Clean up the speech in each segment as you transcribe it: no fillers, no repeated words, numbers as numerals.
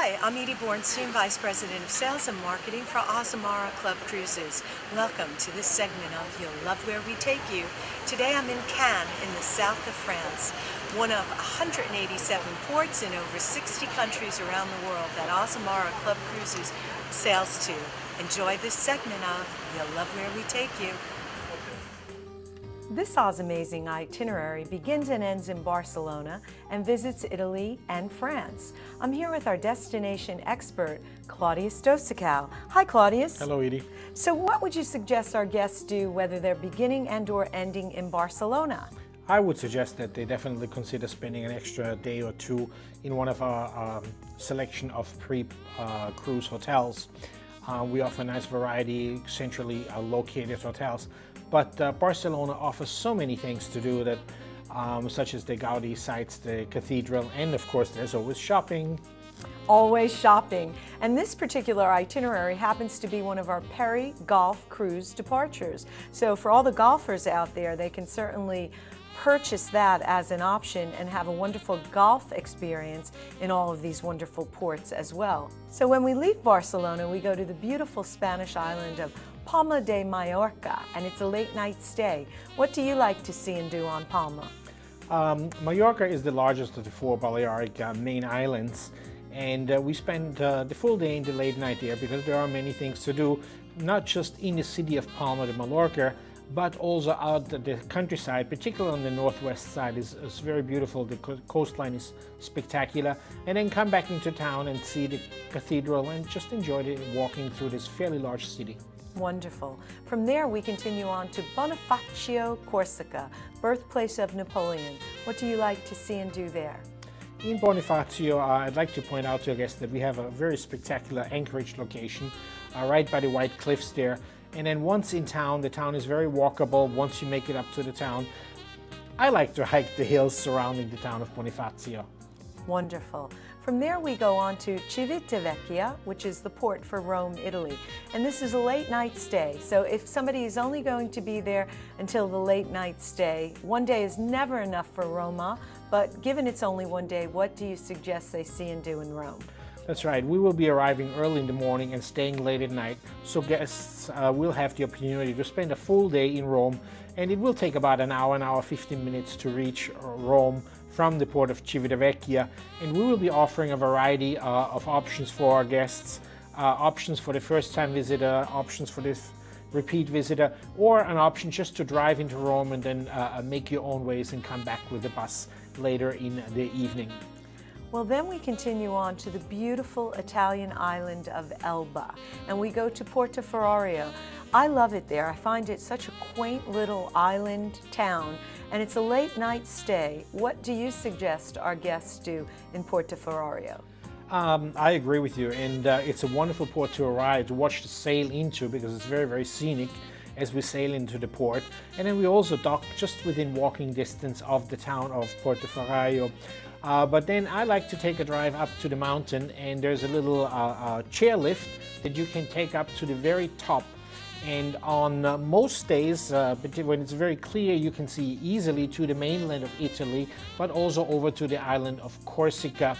Hi, I'm Edie Bornstein, Vice President of Sales and Marketing for Azamara Club Cruises. Welcome to this segment of You'll Love Where We Take You. Today I'm in Cannes in the south of France, one of 187 ports in over 60 countries around the world that Azamara Club Cruises sails to. Enjoy this segment of You'll Love Where We Take You. This Azamazing itinerary begins and ends in Barcelona and visits Italy and France. I'm here with our destination expert, Claudius Dosikow. Hi, Claudius. Hello, Edie. So what would you suggest our guests do, whether they're beginning and or ending in Barcelona? I would suggest that they definitely consider spending an extra day or two in one of our selection of pre-cruise hotels. We offer a nice variety, centrally located hotels. But Barcelona offers so many things to do that, such as the Gaudi sites, the cathedral, and of course there's always shopping. Always shopping. And this particular itinerary happens to be one of our Peri Golf Cruise departures. So for all the golfers out there, they can certainly purchase that as an option and have a wonderful golf experience in all of these wonderful ports as well. So when we leave Barcelona, we go to the beautiful Spanish island of Palma de Mallorca, and it's a late night stay. What do you like to see and do on Palma? Mallorca is the largest of the four Balearic main islands, and we spend the full day in the late night there because there are many things to do, not just in the city of Palma de Mallorca, but also out the countryside, particularly on the northwest side, is very beautiful. The coastline is spectacular. And then come back into town and see the cathedral and just enjoy walking through this fairly large city. Wonderful. From there we continue on to Bonifacio, Corsica, birthplace of Napoleon. What do you like to see and do there? In Bonifacio, I'd like to point out to your guests that we have a very spectacular anchorage location right by the White Cliffs there. And then once in town, the town is very walkable once you make it up to the town. I like to hike the hills surrounding the town of Bonifacio. Wonderful. From there we go on to Civitavecchia, which is the port for Rome, Italy. And this is a late night stay. So if somebody is only going to be there until the late night stay, one day is never enough for Roma, but given it's only one day, what do you suggest they see and do in Rome? That's right. We will be arriving early in the morning and staying late at night, so guests will have the opportunity to spend a full day in Rome, and it will take about an hour 15 minutes to reach Rome from the port of Civitavecchia, and we will be offering a variety of options for our guests, options for the first-time visitor, options for this repeat visitor, or an option just to drive into Rome and then make your own ways and come back with the bus later in the evening. Well, then we continue on to the beautiful Italian island of Elba, and we go to Portoferraio. I love it there. I find it such a quaint little island town, and it's a late night stay. What do you suggest our guests do in Portoferraio? I agree with you, and it's a wonderful port to arrive, to watch the sail into, because it's very, very scenic as we sail into the port. And then we also dock just within walking distance of the town of Portoferraio. But then I like to take a drive up to the mountain, and there's a little chairlift that you can take up to the very top. And on most days, when it's very clear, you can see easily to the mainland of Italy, but also over to the island of Corsica.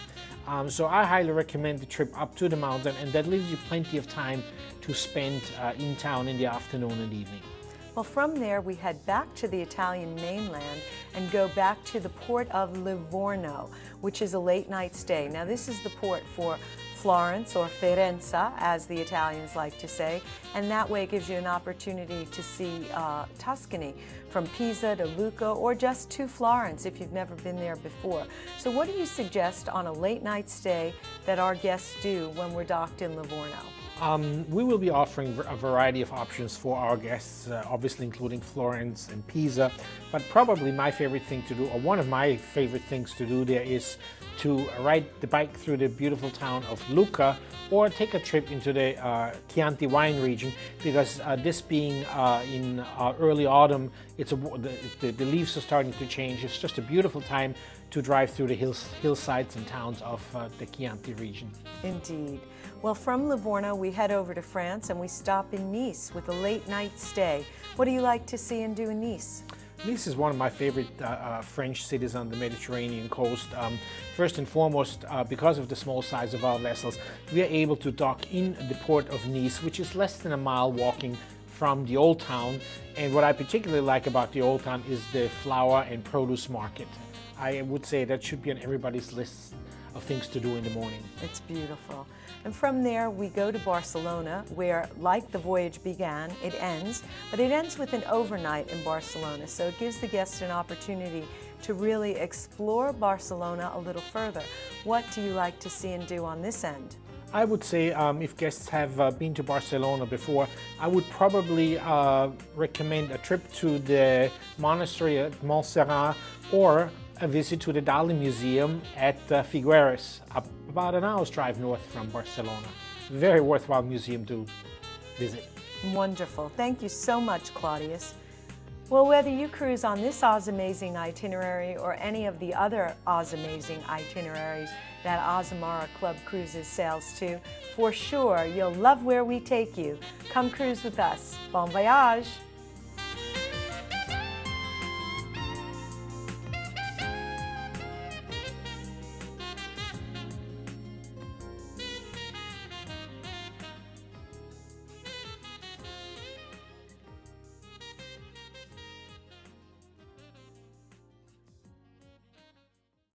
So I highly recommend the trip up to the mountain, and that leaves you plenty of time to spend in town in the afternoon and evening. Well, from there we head back to the Italian mainland and go back to the port of Livorno, which is a late night stay. Now this is the port for Florence, or Firenze, as the Italians like to say, and that way it gives you an opportunity to see Tuscany, from Pisa to Lucca, or just to Florence if you've never been there before. So what do you suggest on a late night stay that our guests do when we're docked in Livorno? We will be offering a variety of options for our guests, obviously including Florence and Pisa, but probably my favorite thing to do, or one of my favorite things to do there, is to ride the bike through the beautiful town of Lucca, or take a trip into the Chianti wine region, because this being in early autumn, the leaves are starting to change. It's just a beautiful time to drive through the hillsides and towns of the Chianti region. Indeed. Well, from Livorno we head over to France and we stop in Nice with a late night stay. What do you like to see and do in Nice? Nice is one of my favorite French cities on the Mediterranean coast. First and foremost, because of the small size of our vessels, we are able to dock in the port of Nice, which is less than a mile walking from the Old Town. And what I particularly like about the Old Town is the flower and produce market. I would say that should be on everybody's list of things to do in the morning. It's beautiful. And from there we go to Barcelona, where, like the voyage began, it ends, but it ends with an overnight in Barcelona. So it gives the guest an opportunity to really explore Barcelona a little further. What do you like to see and do on this end? I would say if guests have been to Barcelona before, I would probably recommend a trip to the monastery at Montserrat or a visit to the Dali Museum at Figueres, about an hour's drive north from Barcelona. Very worthwhile museum to visit. Wonderful. Thank you so much, Claudius. Well, whether you cruise on this Azamazing itinerary or any of the other Azamazing itineraries that Azamara Club Cruises sails to, for sure you'll love where we take you. Come cruise with us. Bon voyage!